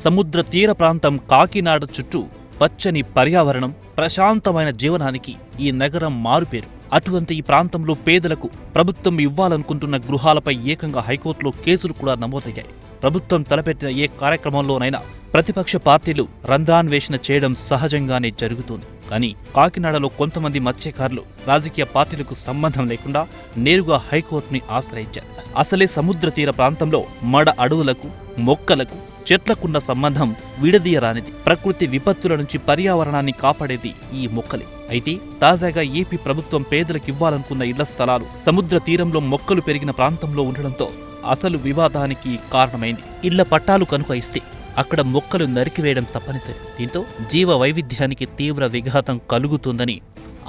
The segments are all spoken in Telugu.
సముద్ర తీర ప్రాంతం కాకినాడ చుట్టూ పచ్చని పర్యావరణం, ప్రశాంతమైన జీవనానికి ఈ నగరం మారుపేరు. అటువంటి ఈ ప్రాంతంలో పేదలకు ప్రభుత్వం ఇవ్వాలనుకుంటున్న గృహాలపై ఏకంగా హైకోర్టులో కేసులు కూడా నమోదయ్యాయి. ప్రభుత్వం తలపెట్టిన ఏ కార్యక్రమంలోనైనా ప్రతిపక్ష పార్టీలు రంధ్రాన్వేషణ చేయడం సహజంగానే జరుగుతుంది. కానీ కాకినాడలో కొంతమంది మత్స్యకారులు రాజకీయ పార్టీలకు సంబంధం లేకుండా నేరుగా హైకోర్టుని ఆశ్రయించారు. అసలే సముద్ర తీర ప్రాంతంలో మడ అడవులకు, మొక్కలకు, చెట్లకున్న సంబంధం విడదీయరానిది. ప్రకృతి విపత్తుల నుంచి పర్యావరణాన్ని కాపాడేది ఈ మొక్కలే. అయితే తాజాగా ఏపీ ప్రభుత్వం పేదలకివ్వాలనుకున్న ఇళ్ల స్థలాలు సముద్ర తీరంలో మొక్కలు పెరిగిన ప్రాంతంలో ఉండడంతో అసలు వివాదానికి కారణమైంది. ఇళ్ల పట్టాలు కనుక ఇస్తే అక్కడ మొక్కలు నరికివేయడం తప్పనిసరి. దీంతో జీవ వైవిధ్యానికి తీవ్ర విఘాతం కలుగుతుందని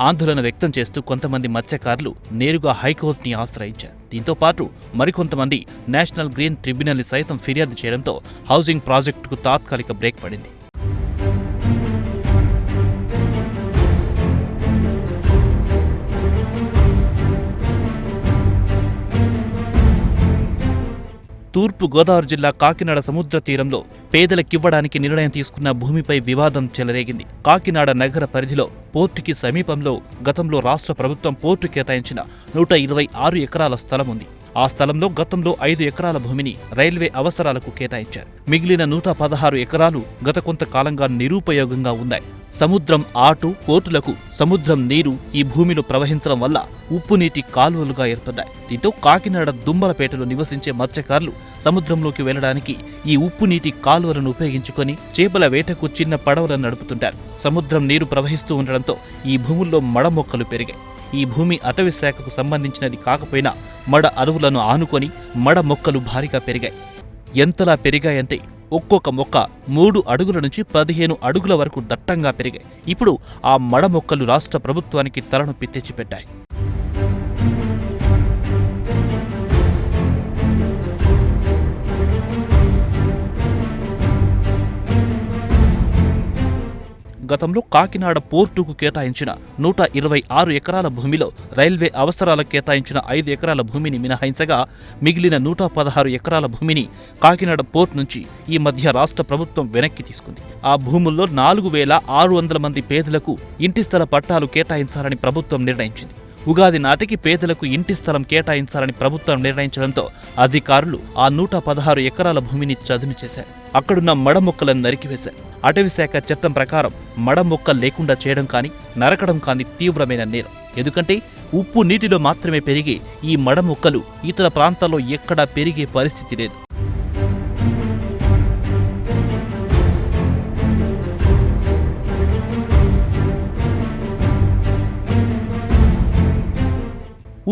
ఆందోళన వ్యక్తం చేస్తూ కొంతమంది మత్స్యకారులు నేరుగా హైకోర్టుని ఆశ్రయించారు. దీంతో పాటు మరికొంతమంది నేషనల్ గ్రీన్ ట్రిబ్యునల్ని సైతం ఫిర్యాదు చేయడంతో హౌసింగ్ ప్రాజెక్టుకు తాత్కాలిక బ్రేక్ పడింది. తూర్పు గోదావరి జిల్లా కాకినాడ సముద్ర తీరంలో పేదలకివ్వడానికి నిర్ణయం తీసుకున్న భూమిపై వివాదం చెలరేగింది. కాకినాడ నగర పరిధిలో పోర్టుకి సమీపంలో గతంలో రాష్ట్ర ప్రభుత్వం పోర్టు కేటాయించిన 126 ఎకరాల స్థలం ఉంది. ఆ స్థలంలో గతంలో 5 ఎకరాల భూమిని రైల్వే అవసరాలకు కేటాయించారు. మిగిలిన 116 ఎకరాలు గత కొంతకాలంగా నిరుపయోగంగా ఉన్నాయి. సముద్రం ఆటు పోర్టులకు సముద్రం నీరు ఈ భూమిలో ప్రవహించడం వల్ల ఉప్పు నీటి కాలువలుగా ఏర్పడ్డాయి. దీంతో కాకినాడ దుమ్మలపేటలో నివసించే మత్స్యకారులు సముద్రంలోకి వెళ్లడానికి ఈ ఉప్పు నీటి కాలువలను ఉపయోగించుకొని చేపల వేటకు చిన్న పడవలను నడుపుతుంటారు. సముద్రం నీరు ప్రవహిస్తూ ఉండడంతో ఈ భూముల్లో మడ మొక్కలు పెరిగాయి. ఈ భూమి అటవీ శాఖకు సంబంధించినది కాకపోయినా మడ అడవులను ఆనుకొని మడ మొక్కలు భారీగా పెరిగాయి. ఎంతలా పెరిగాయంటే ఒక్కొక్క మొక్క 3 అడుగుల నుంచి 15 అడుగుల వరకు దట్టంగా పెరిగాయి. ఇప్పుడు ఆ మడ మొక్కలు రాష్ట్ర ప్రభుత్వానికి తలనొప్పి తెచ్చిపెట్టాయి. గతంలో కాకినాడ పోర్టుకు కేటాయించిన 126 ఎకరాల భూమిలో రైల్వే అవసరాలకు కేటాయించిన 5 ఎకరాల భూమిని మినహాయించగా మిగిలిన 116 ఎకరాల భూమిని కాకినాడ పోర్టు నుంచి ఈ మధ్య రాష్ట్ర ప్రభుత్వం వెనక్కి తీసుకుంది. ఆ భూముల్లో 4600 మంది పేదలకు ఇంటి స్థల పట్టాలు కేటాయించాలని ప్రభుత్వం నిర్ణయించింది. ఉగాది నాటికి పేదలకు ఇంటి స్థలం కేటాయించాలని ప్రభుత్వం నిర్ణయించడంతో అధికారులు ఆ 116 ఎకరాల భూమిని చదును చేశారు. అక్కడున్న మడ మొక్కలను నరికివేశారు. అటవీశాఖ చట్టం ప్రకారం మడ మొక్కలు లేకుండా చేయడం కానీ నరకడం కానీ తీవ్రమైన నేరం. ఎందుకంటే ఉప్పు నీటిలో మాత్రమే పెరిగే ఈ మడ మొక్కలు ఇతర ప్రాంతాల్లో ఎక్కడా పెరిగే పరిస్థితి లేదు.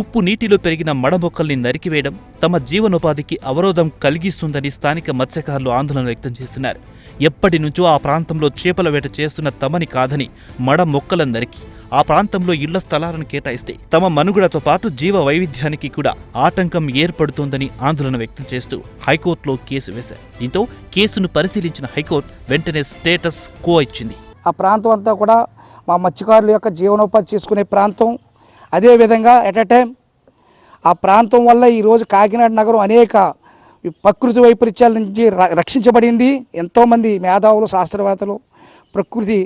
ఉప్పు నీటిలో పెరిగిన మడమొక్కల్ని నరికివేయడం తమ జీవనోపాధికి అవరోధం కలిగిస్తుందని స్థానిక మత్స్యకారులు ఆందోళన వ్యక్తం చేస్తున్నారు. ఎప్పటి నుంచో ఆ ప్రాంతంలో చేపల వేట చేస్తున్న తమని కాదని మడ మొక్కలను నరికి ఆ ప్రాంతంలో ఇళ్ల స్థలాలను కేటాయిస్తే తమ మనుగడతో పాటు జీవ వైవిధ్యానికి కూడా ఆటంకం ఏర్పడుతోందని ఆందోళన వ్యక్తం చేస్తూ హైకోర్టులో కేసు వేశారు. దీంతో కేసును పరిశీలించిన హైకోర్టు వెంటనే స్టేటస్ కో ఇచ్చింది. ఆ ప్రాంతం అంతా కూడా మా మత్స్యకారుల యొక్క జీవనోపాధి చేసుకునే ప్రాంతం. అదేవిధంగా ఎట్ ఎ టైం ఆ ప్రాంతం వల్ల ఈరోజు కాకినాడ నగరం అనేక ప్రకృతి వైపరీత్యాల నుంచి రక్షించబడింది. ఎంతోమంది మేధావులు, శాస్త్రవేత్తలు ప్రకృతి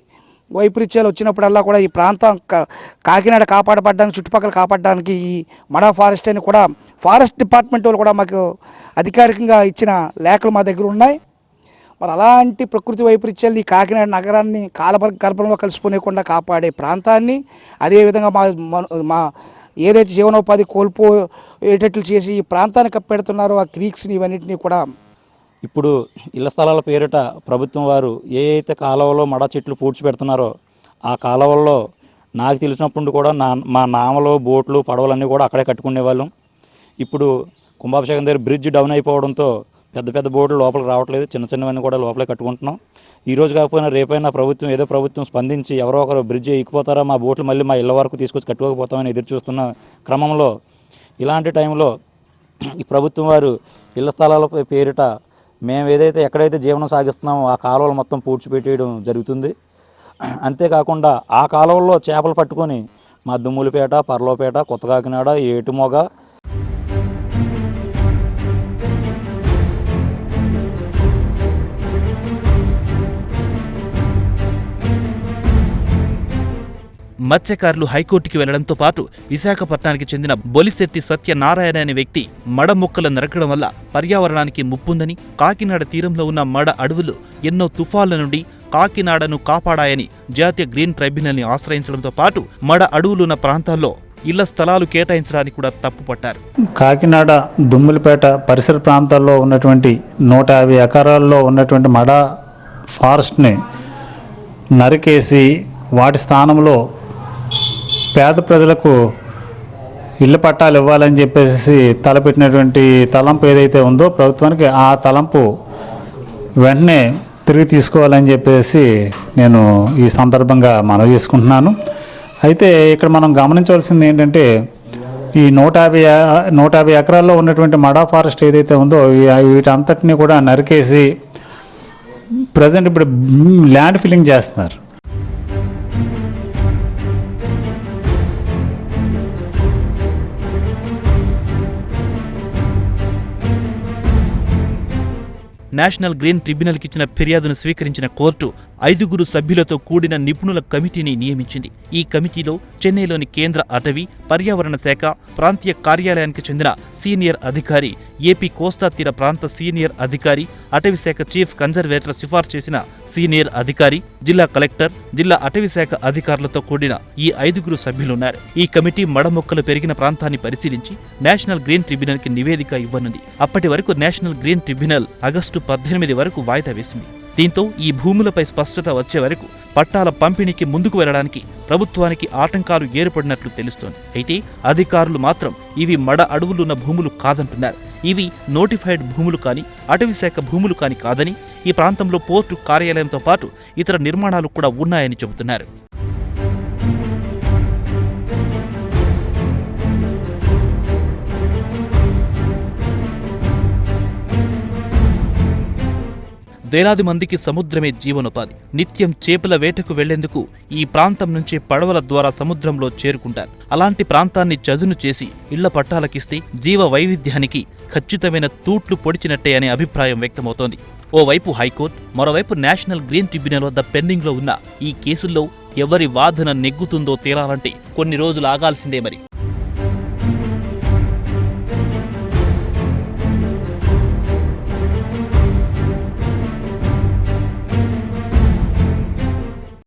వైపరీత్యాలు వచ్చినప్పుడల్లా కూడా ఈ ప్రాంతం కాకినాడ కాపాడబడడానికి, చుట్టుపక్కల కాపాడడానికి ఈ మడా ఫారెస్ట్ అని కూడా ఫారెస్ట్ డిపార్ట్మెంట్ వాళ్ళు కూడా మాకు అధికారికంగా ఇచ్చిన లేఖలు మా దగ్గర ఉన్నాయి. మరి అలాంటి ప్రకృతి వైపరీత్యాలు ఈ కాకినాడ నగరాన్ని కాలగర్భంలో కలిసిపోలేకుండా కాపాడే ప్రాంతాన్ని, అదేవిధంగా మా ఏదైతే జీవనోపాధి కోల్పోయేటట్లు చేసి ఈ ప్రాంతాన్ని కప్పెడుతున్నారో ఆ క్రీక్స్ని ఇవన్నింటినీ కూడా ఇప్పుడు ఇళ్ల స్థలాల పేరిట ప్రభుత్వం వారు ఏ అయితే కాలువలో మడ చెట్లు పూడ్చిపెడుతున్నారో ఆ కాలువల్లో నాకు తెలిసినప్పుడు కూడా మా నామలు, బోట్లు, పడవలన్నీ కూడా అక్కడే కట్టుకునేవాళ్ళం. ఇప్పుడు కుంభాభిషేకం దగ్గర బ్రిడ్జ్ డౌన్ అయిపోవడంతో పెద్ద పెద్ద బోట్లు లోపలికి రావట్లేదు, చిన్న చిన్నవన్నీ కూడా లోపలే కట్టుకుంటున్నాం. ఈ రోజు కాకపోయినా రేపైనా ప్రభుత్వం స్పందించి ఎవరో ఒకరు బ్రిడ్జ్ ఎక్కిపోతారా, మా బోట్లు మళ్ళీ మా ఇళ్ళ వరకు తీసుకొచ్చి కట్టుకోకపోతామని ఎదురు చూస్తున్న క్రమంలో ఇలాంటి టైంలో ఈ ప్రభుత్వం వారు ఇళ్ల స్థలాల పేరిట మేము ఎక్కడైతే జీవనం సాగిస్తున్నామో ఆ కాలువలు మొత్తం పూడ్చిపెట్టేయడం జరుగుతుంది. అంతేకాకుండా ఆ కాలువల్లో చేపలు పట్టుకొని మా దుమ్ములపేట, పర్లోపేట, కొత్త కాకినాడ, ఏటుమొగ, మత్స్యకారులు హైకోర్టుకి వెళ్లడంతో పాటు విశాఖపట్నానికి చెందిన బొలిశెట్టి సత్యనారాయణ అనే వ్యక్తి మడ మొక్కలు నరకడం వల్ల పర్యావరణానికి ముప్పుందని, కాకినాడ తీరంలో ఉన్న మడ అడవులు ఎన్నో తుఫాన్ల నుండి కాకినాడను కాపాడాయని జాతీయ గ్రీన్ ట్రైబ్యునల్ని ఆశ్రయించడంతో పాటు మడ అడవులున్న ప్రాంతాల్లో ఇళ్ల స్థలాలు కేటాయించడానికి కూడా తప్పుపట్టారు. కాకినాడ దుమ్ములపేట పరిసర ప్రాంతాల్లో ఉన్నటువంటి 150 ఎకరాల్లో ఉన్నటువంటి మడ ఫారెస్ట్ని నరికేసి వాటి స్థానంలో పేద ప్రజలకు ఇళ్ల పట్టాలు ఇవ్వాలని చెప్పేసి తలపెట్టినటువంటి తలంపు ఏదైతే ఉందో ప్రభుత్వానికి, ఆ తలంపు వెంటనే తిరిగి తీసుకోవాలని చెప్పేసి నేను ఈ సందర్భంగా మనవి చేసుకుంటున్నాను. అయితే ఇక్కడ మనం గమనించవలసింది ఏంటంటే, ఈ 150 ఎకరాల్లో ఉన్నటువంటి మడా ఫారెస్ట్ ఏదైతే ఉందో వీటంతటిని కూడా నరికేసి ప్రజెంట్ ఇప్పుడు ల్యాండ్ ఫిల్లింగ్ చేస్తున్నారు. నేషనల్ గ్రీన్ ట్రిబ్యునల్కి ఇచ్చిన ఫిర్యాదును స్వీకరించిన కోర్టు 5 సభ్యులతో కూడిన నిపుణుల కమిటీని నియమించింది. ఈ కమిటీలో చెన్నైలోని కేంద్ర అటవీ, పర్యావరణ శాఖ ప్రాంతీయ కార్యాలయానికి చెందిన సీనియర్ అధికారి, ఏపీ కోస్తా తీర ప్రాంత సీనియర్ అధికారి, అటవీ శాఖ చీఫ్ కన్జర్వేటర్ సిఫార్సు చేసిన సీనియర్ అధికారి, జిల్లా కలెక్టర్, జిల్లా అటవీ శాఖ అధికారులతో కూడిన ఈ 5 సభ్యులున్నారు. ఈ కమిటీ మడమొక్కలు పెరిగిన ప్రాంతాన్ని పరిశీలించి నేషనల్ గ్రీన్ ట్రిబ్యునల్కి నివేదిక ఇవ్వనుంది. అప్పటి వరకు నేషనల్ గ్రీన్ ట్రిబ్యునల్ ఆగస్టు 18 వరకు వాయిదా వేసింది. దీంతో ఈ భూములపై స్పష్టత వచ్చే వరకు పట్టాల పంపిణీకి ముందుకు వెళ్లడానికి ప్రభుత్వానికి ఆటంకాలు ఏర్పడినట్లు తెలుస్తోంది. అయితే అధికారులు మాత్రం ఇవి మడ అడవులున్న భూములు కాదంటున్నారు. ఇవి నోటిఫైడ్ భూములు కానీ, అటవీశాఖ భూములు కానీ కాదని, ఈ ప్రాంతంలో పోర్టు కార్యాలయంతో పాటు ఇతర నిర్మాణాలు కూడా ఉన్నాయని చెబుతున్నారు. వేలాది మందికి సముద్రమే జీవనోపాధి. నిత్యం చేపల వేటకు వెళ్లేందుకు ఈ ప్రాంతం నుంచి పడవల ద్వారా సముద్రంలో చేరుకుంటారు. అలాంటి ప్రాంతాన్ని చదును చేసి ఇళ్ల పట్టాలకిస్తే జీవ వైవిధ్యానికి ఖచ్చితమైన తూట్లు పొడిచినట్టే అనే అభిప్రాయం వ్యక్తమవుతోంది. ఓవైపు హైకోర్టు, మరోవైపు నేషనల్ గ్రీన్ ట్రిబ్యునల్ వద్ద పెండింగ్లో ఉన్న ఈ కేసుల్లో ఎవరి వాదన నెగ్గుతుందో తేలాలంటే కొన్ని రోజులు ఆగాల్సిందే మరి.